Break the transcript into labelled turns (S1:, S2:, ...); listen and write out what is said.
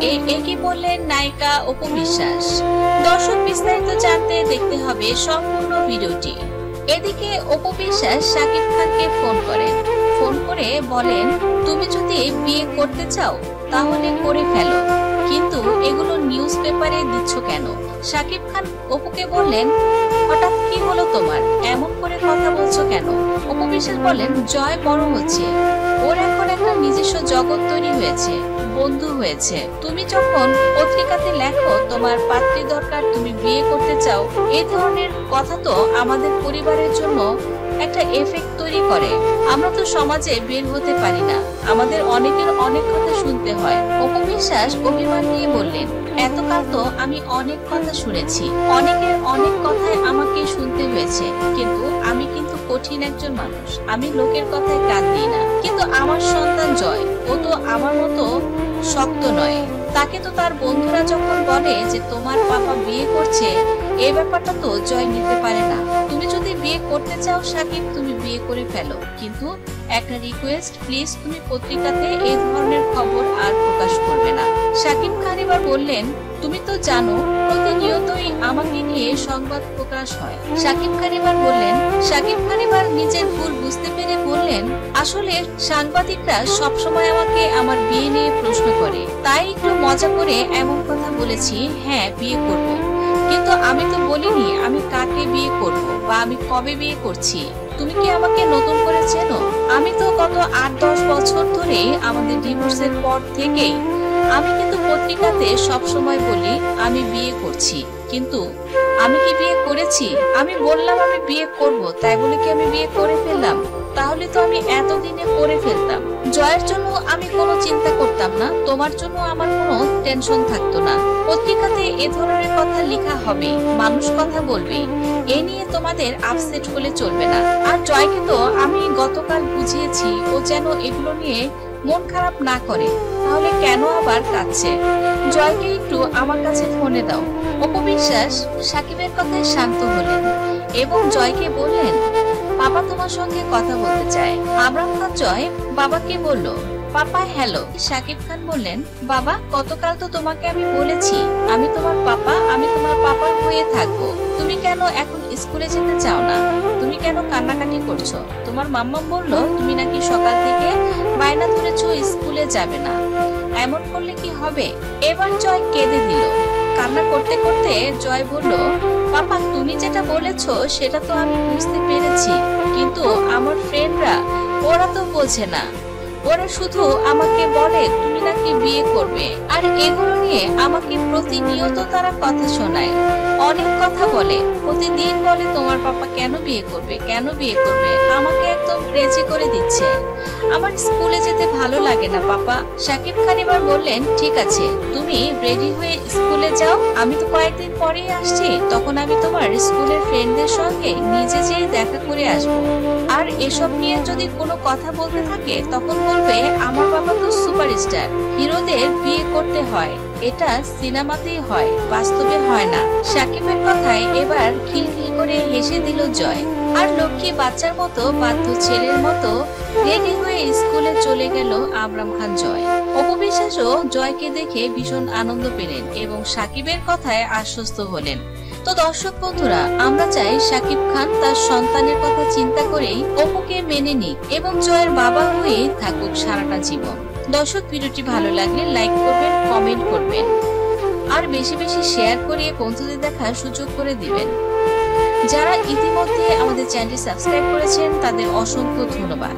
S1: একই বললেন নায়িকা অপু বিশ্বাস। দর্শক বিস্তারিত জানতে দেখতে হবে সম্পূর্ণ ভিডিওটি। এদিকে অপু বিশ্বাস শাকিব খানকে ফোন করেন। ফোন করে বলেন, তুমি যদি বিয়ে করতে চাও তাহলে করে ফেলো, কিন্তু এগুলো নিউজ পেপারে দিচ্ছ কেন? শাকিব খান অপুকে বললেন, হঠাৎ কি হলো তোমার, এমন করে কথা বলছো কেন? অপু বিশ্বাস বলেন, জয় বড় হচ্ছে, ওর এখন একটা নিজস্ব জগৎ তৈরি হয়েছে, বন্ধু হয়েছে। তুমি যখন পত্রিকাতে লেখো তোমার পাত্রী দরকার, তুমি বিয়ে করতে চাও, এই ধরনের কথা তো আমাদের পরিবারের জন্য একটা এফেক্ট তৈরি করে। আমরা তো সমাজে বের হতে পারি না, আমাদের অনেকের অনেক কথা শুনতে হয়। অপু বিশ্বাস অভিমান নিয়ে বললেন, এতকাল তো আমি অনেক কথা শুনেছি, অনেকের অনেক কথাই আমাকে শুনতে হয়েছে, কিন্তু আমি কিন্তু কঠিন একজন মানুষ, আমি লোকের কথায় কান দিই না। কিন্তু আমার সন্তান জয়, ও তো আমার মতো শক্ত নয়। তাকে তো তার বন্ধুরা যখন বলে যে তোমার পাপা বিয়ে করছে, এই ব্যাপারটা তো জয় নিতে পারে না। তুমি যদি বিয়ে করতে চাও সাকিব, তুমি বিয়ে করে ফেলো, কিন্তু একটা রিকোয়েস্ট, প্লিজ তুমি পত্রিকাতে এই ধরনের খবর আর প্রকাশ করবে না। শাকিব খান এবার বললেন, তুমি তো জানো প্রতিনিয়তই আমাকে নিয়ে সংবাদ প্রকাশ হয়। শাকিব খান এবার নিজের ভুল বুঝতে পেরে বললেন, আসলে সাংবাদিকরা সবসময় আমাকে আমার বিয়ে নিয়ে প্রশ্ন করে, তাই একটু মজা করে এমন কথা বলেছি, হ্যাঁ বিয়ে করব, কিন্তু আমি তো বলিনি আমি কাকে বিয়ে করব বা আমি কবে বিয়ে করছি। তুমি কি আমাকে নতুন করে চেনো? আমি তো গত 8-10 বছর ধরে, আমাদের ডিভোর্সের পর থেকেই আমি কিন্তু পত্রিকাতে সব সময় বলি আমি বিয়ে করছি, কিন্তু আমি কি বিয়ে করেছি? আমি বললাম আমি বিয়ে করব, তাই বলে কি আমি বিয়ে করে ফেললাম? তাহলে তো আমি এতদিনে করে ফেলতাম। জয়ের জন্য আমি কোনো চিন্তা করতাম না, তোমার জন্য আমার কোনো টেনশন থাকতো না। পত্রিকাতে এ ধরনের কথা লেখা হবে, মানুষ কথা বলবে, এ নিয়ে তোমাদের আপসেট হলে চলবে না। আর জয়কে তো আমি গতকাল বুঝিয়েছি, ও যেন এগুলো নিয়ে মন খারাপ না করে, তাহলে কেন আবার কাঁদছে? জয়কে একটু আমার কাছে ফোনে দাও। অপু বিশ্বাস সাকিবের কথায় শান্ত হলেন এবং জয়কে বললেন, বাবা তোমার সঙ্গে কথা বলতে চায়। আবরাম খান জয় বাবাকে বলল, পাপা হ্যালো। শাকিব খান বললেন, বাবা গতকাল তো তোমাকে আমি বলেছি আমি তোমার পাপা, আমি তোমার পাপা হয়ে থাকবো, তুমি কেন এখন স্কুলে যেতে চাও না? তুমি কেন কান্নাকাটি করছো? তোমার মাম্মা বলল তুমি নাকি সকাল থেকে বায়না ধরেছো স্কুলে যাবে না, এমন করলে কি হবে? এবার জয় কেঁদে দিল। কান্না করতে করতে জয় বলল, পাপা তুমি যেটা বলেছো সেটা তো আমি বুঝতে পেরেছি, কিন্তু আমার ফ্রেন্ডরা ওরা তো বোঝে না, ওরা শুধু আমাকে বলে তুমি নাকি বিয়ে করবে, আর এগুলো নিয়ে আমাকে প্রতিনিয়ত তারা কথা শোনায়, অনেক কথা বলে, প্রতিদিন বলে তোমার পাপা কেন বিয়ে করবে, কেন বিয়ে করবে, আমাকে একদম ক্রেজি করে দিচ্ছে, আমার স্কুলে যেতে ভালো লাগে না পাপা। শাকিব খান এবার বললেন, ঠিক আছে তুমি রেডি হয়ে স্কুলে যাও, আমি তো কয়েকদিন পরেই আসছি, তখন আমি তোমার স্কুলের ফ্রেন্ডদের সঙ্গে নিজে যেয়ে দেখা করে আসবো, আর এসব নিয়ে যদি কোনো কথা বলতে থাকে তখন বলবে আমার বাবা তো সুপারস্টার, হিরোদের বিয়ে করতে হয়, এটা সিনেমাতেই হয়, বাস্তবে হয় না। শাকিবের কথায় এবার খিলখিল করে হেসে দিল জয়, আর লক্ষ্মী বাচ্চার মতো বাধ্য ছেলের মতো রেডি হয়ে স্কুলে চলে গেল আবরাম খান জয়। অপু বিশ্বাসও জয়কে দেখে ভীষণ আনন্দ পেলেন এবং শাকিবের কথায় আশ্বস্ত হলেন। তো দর্শক বন্ধুরা, আমরা চাই শাকিব খান তার সন্তানের কথা চিন্তা করেই অপুকে মেনে নিক এবং জয়ের বাবা হয়ে থাকুক সারাটা জীবন। দর্শক ভিডিওটি ভালো লাগলে লাইক করবেন, কমেন্ট করবেন, আর বেশি বেশি শেয়ার করে বন্ধুদের দেখার সুযোগ করে দিবেন। যারা ইতিমধ্যে আমাদের চ্যানেলটি সাবস্ক্রাইব করেছেন তাদের অসংখ্য ধন্যবাদ।